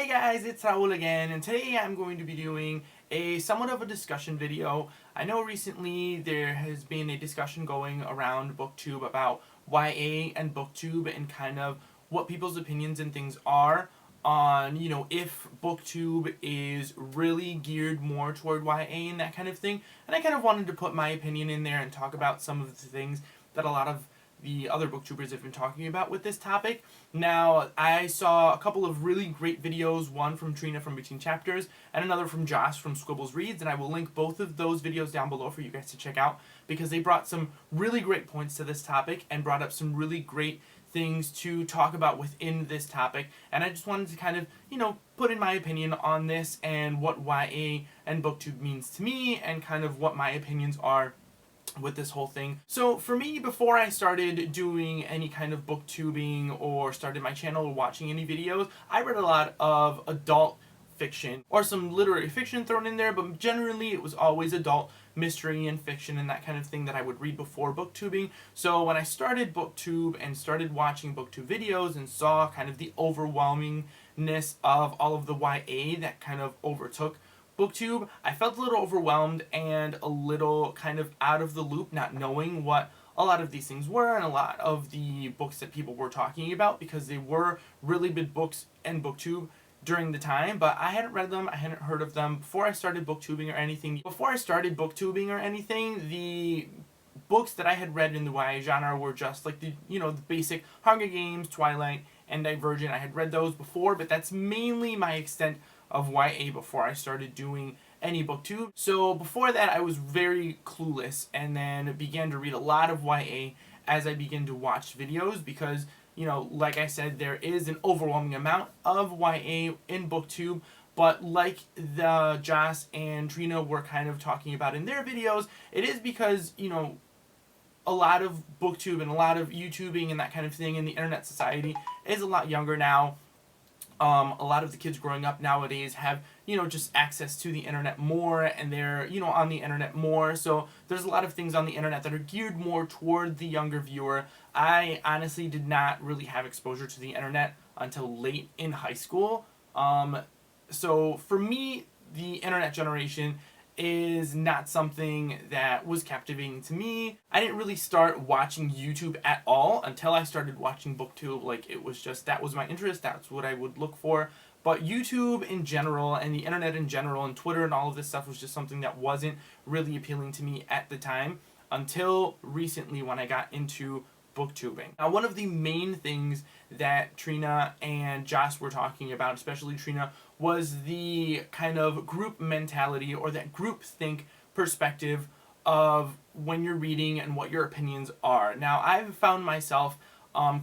guys, it's Raul again, and today I'm going to be doing a somewhat of a discussion video. I know recently there has been a discussion going around BookTube about YA and BookTube and kind of what people's opinions and things are on, if BookTube is really geared more toward YA and that kind of thing. And I kind of wanted to put my opinion in there and talk about some of the things that a lot of the other booktubers have been talking about with this topic. Now, I saw a couple of really great videos, one from Trina from Between Chapters and another from Joce from Squibbles Reads, and I will link both of those videos down below for you guys to check out because they brought some really great points to this topic and brought up some really great things to talk about within this topic. And I just wanted to kind of, put in my opinion on this and what YA and BookTube means to me and kind of what my opinions are with this whole thing. So for me, before I started doing any kind of booktubing or started my channel or watching any videos, I read a lot of adult fiction or some literary fiction thrown in there, but generally it was always adult mystery and fiction and that kind of thing that I would read before booktubing. So when I started booktube and started watching booktube videos and saw kind of the overwhelmingness of all of the YA that kind of overtook BookTube, I felt a little overwhelmed and a little kind of out of the loop, not knowing what a lot of these things were and a lot of the books that people were talking about because they were really big books in BookTube during the time, but I hadn't read them, I hadn't heard of them before I started booktubing or anything. Before I started booktubing or anything, the books that I had read in the YA genre were just like the basic Hunger Games, Twilight, and Divergent. I had read those before, but that's mainly my extent of YA before I started doing any booktube. So before that I was very clueless and then began to read a lot of YA as I began to watch videos because, like I said, there is an overwhelming amount of YA in booktube, but like the Joce and Trina were kind of talking about in their videos, it is because, a lot of booktube and a lot of YouTubing and that kind of thing in the internet society is a lot younger now. A lot of the kids growing up nowadays have, just access to the internet more and they're, on the internet more. So there's a lot of things on the internet that are geared more toward the younger viewer. I honestly did not really have exposure to the internet until late in high school. So for me, the internet generation is not something that was captivating to me. I didn't really start watching YouTube at all until I started watching booktube. Like, it was just, that was my interest, that's what I would look for. But YouTube in general and the internet in general and Twitter and all of this stuff was just something that wasn't really appealing to me at the time until recently when I got into booktubing. Now, one of the main things that Trina and Joce were talking about, especially Trina, was the kind of group mentality or that group think perspective of when you're reading and what your opinions are. Now, I've found myself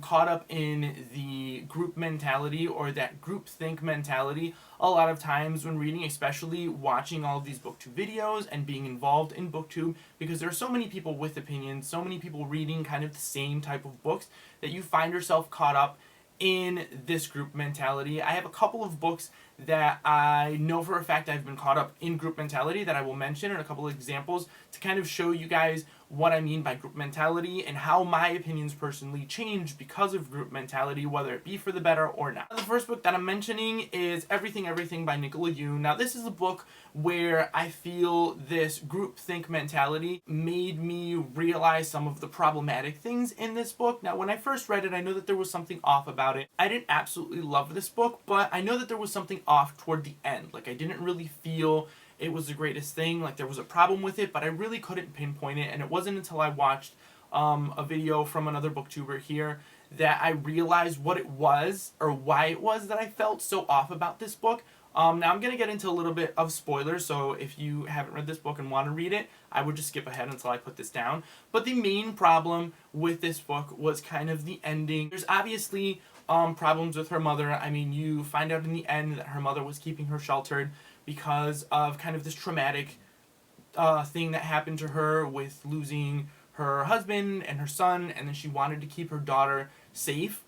caught up in the group mentality or that group think mentality a lot of times when reading, especially watching all of these booktube videos and being involved in booktube, because there are so many people with opinions, so many people reading kind of the same type of books that you find yourself caught up in this group mentality. I have a couple of books that I know for a fact I've been caught up in group mentality that I will mention in a couple of examples to kind of show you guys what I mean by group mentality and how my opinions personally change because of group mentality, whether it be for the better or not. The first book that I'm mentioning is Everything by Nicola Yoon. Now, this is a book where I feel this group think mentality made me realize some of the problematic things in this book. Now, when I first read it, I know that there was something off about it. I didn't absolutely love this book, but I know that there was something off toward the end. Like, I didn't really feel it was the greatest thing. Like, there was a problem with it, but I really couldn't pinpoint it. And it wasn't until I watched a video from another booktuber here that I realized what it was or why it was that I felt so off about this book. Now, I'm going to get into a little bit of spoilers, so if you haven't read this book and want to read it, I would just skip ahead until I put this down. But the main problem with this book was kind of the ending. There's obviously problems with her mother. I mean, you find out in the end that her mother was keeping her sheltered because of kind of this traumatic thing that happened to her with losing her husband and her son, and then she wanted to keep her daughter safe.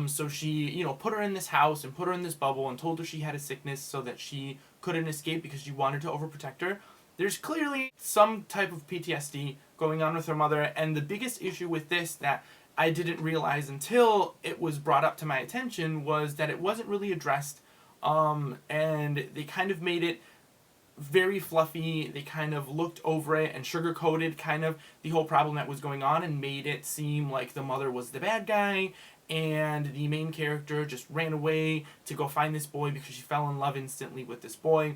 So she, put her in this house and put her in this bubble and told her she had a sickness so that she couldn't escape because she wanted to overprotect her. There's clearly some type of PTSD going on with her mother, and the biggest issue with this that I didn't realize until it was brought up to my attention was that it wasn't really addressed and they kind of made it very fluffy. They kind of looked over it and sugar-coated kind of the whole problem that was going on and made it seem like the mother was the bad guy and the main character just ran away to go find this boy because she fell in love instantly with this boy.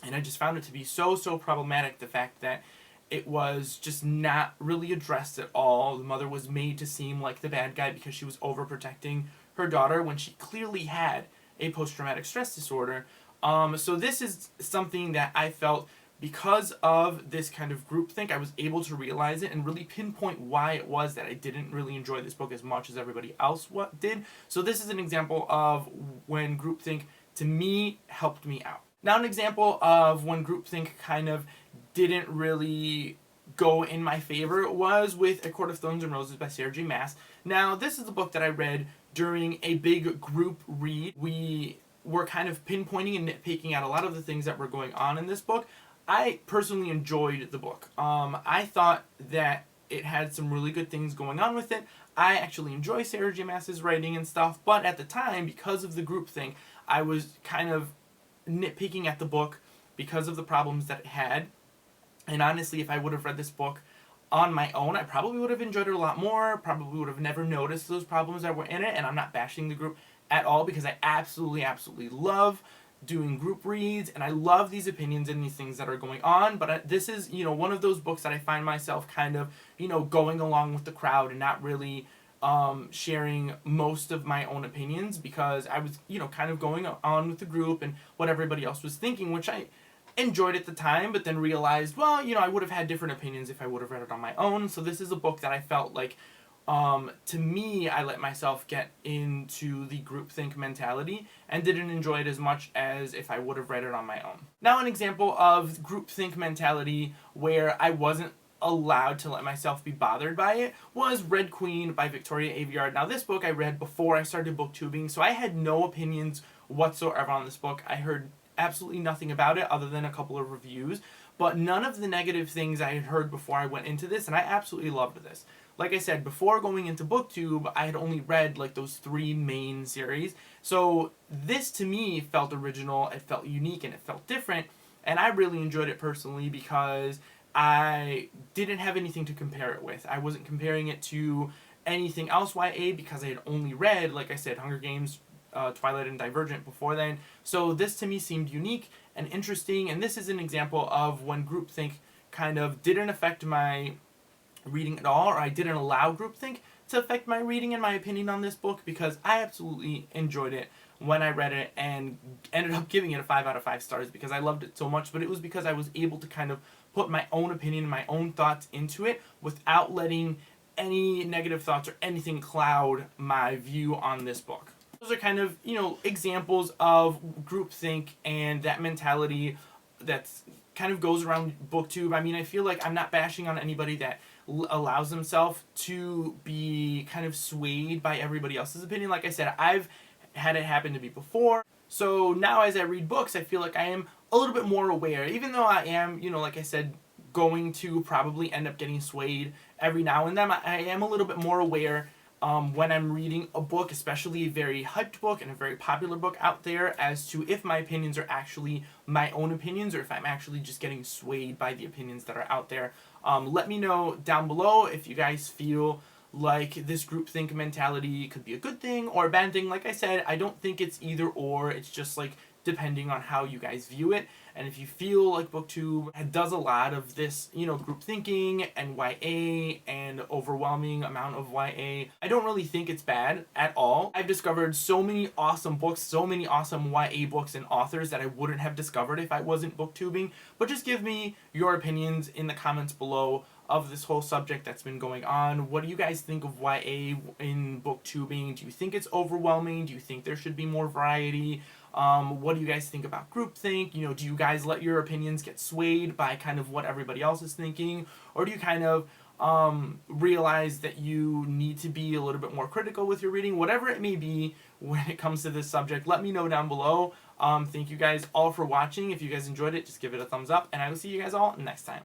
And I just found it to be so problematic, the fact that it was just not really addressed at all. The mother was made to seem like the bad guy because she was overprotecting her daughter when she clearly had a post-traumatic stress disorder. So this is something that I felt, because of this kind of groupthink, I was able to realize it and really pinpoint why it was that I didn't really enjoy this book as much as everybody else did. So this is an example of when groupthink, to me, helped me out. Now, an example of when groupthink kind of didn't really go in my favor was with A Court of Thorns and Roses by Sarah J. Maas. Now, this is a book that I read during a big group read. We were kind of pinpointing and nitpicking at a lot of the things that were going on in this book. I personally enjoyed the book. I thought that it had some really good things going on with it. I actually enjoy Sarah J. Maas's writing and stuff, but at the time, because of the groupthink, I was kind of nitpicking at the book because of the problems that it had. And honestly, if I would have read this book on my own, I probably would have enjoyed it a lot more, probably would have never noticed those problems that were in it, and I'm not bashing the group at all, because I absolutely love doing group reads, and I love these opinions and these things that are going on. But this is, one of those books that I find myself kind of, going along with the crowd and not really sharing most of my own opinions, because I was, kind of going on with the group and what everybody else was thinking, which I enjoyed at the time, but then realized, well, I would have had different opinions if I would have read it on my own. So this is a book that I felt like, to me, I let myself get into the groupthink mentality and didn't enjoy it as much as if I would have read it on my own. Now, an example of groupthink mentality where I wasn't allowed to let myself be bothered by it was Red Queen by Victoria Aveyard. Now, this book I read before I started booktubing, so I had no opinions whatsoever on this book. I heard absolutely nothing about it other than a couple of reviews, but none of the negative things I had heard before I went into this, and I absolutely loved this. Like I said, before going into booktube, I had only read like those 3 main series, so this to me felt original, it felt unique, and it felt different, and I really enjoyed it personally because I didn't have anything to compare it with. I wasn't comparing it to anything else YA because I had only read, like I said, Hunger Games, Twilight, and Divergent before then. So this to me seemed unique and interesting, and this is an example of when groupthink kind of didn't affect my reading at all, or I didn't allow groupthink to affect my reading and my opinion on this book, because I absolutely enjoyed it when I read it and ended up giving it a 5 out of 5 stars because I loved it so much. But it was because I was able to kind of put my own opinion and my own thoughts into it without letting any negative thoughts or anything cloud my view on this book. Those are kind of, examples of groupthink and that mentality that's kind of goes around booktube. I mean, I feel like I'm not bashing on anybody that allows themselves to be kind of swayed by everybody else's opinion. Like I said, I've had it happen to me before. So now as I read books, I feel like I am a little bit more aware, even though I am, like I said, going to probably end up getting swayed every now and then. I am a little bit more aware when I'm reading a book, especially a very hyped book and a very popular book out there, as to if my opinions are actually my own opinions or if I'm actually just getting swayed by the opinions that are out there. Let me know down below if you guys feel like this groupthink mentality could be a good thing or a bad thing. Like I said, I don't think it's either or. It's just like depending on how you guys view it. And if you feel like booktube does a lot of this, group thinking and YA and overwhelming amount of YA, I don't really think it's bad at all. I've discovered so many awesome books, so many awesome YA books and authors that I wouldn't have discovered if I wasn't booktubing. But just give me your opinions in the comments below of this whole subject that's been going on. What do you guys think of YA in booktubing? Do you think it's overwhelming? Do you think there should be more variety? What do you guys think about groupthink? Do you guys let your opinions get swayed by kind of what everybody else is thinking? Or do you kind of realize that you need to be a little bit more critical with your reading? Whatever it may be when it comes to this subject, let me know down below. Thank you guys all for watching. If you guys enjoyed it, just give it a thumbs up, and I will see you guys all next time.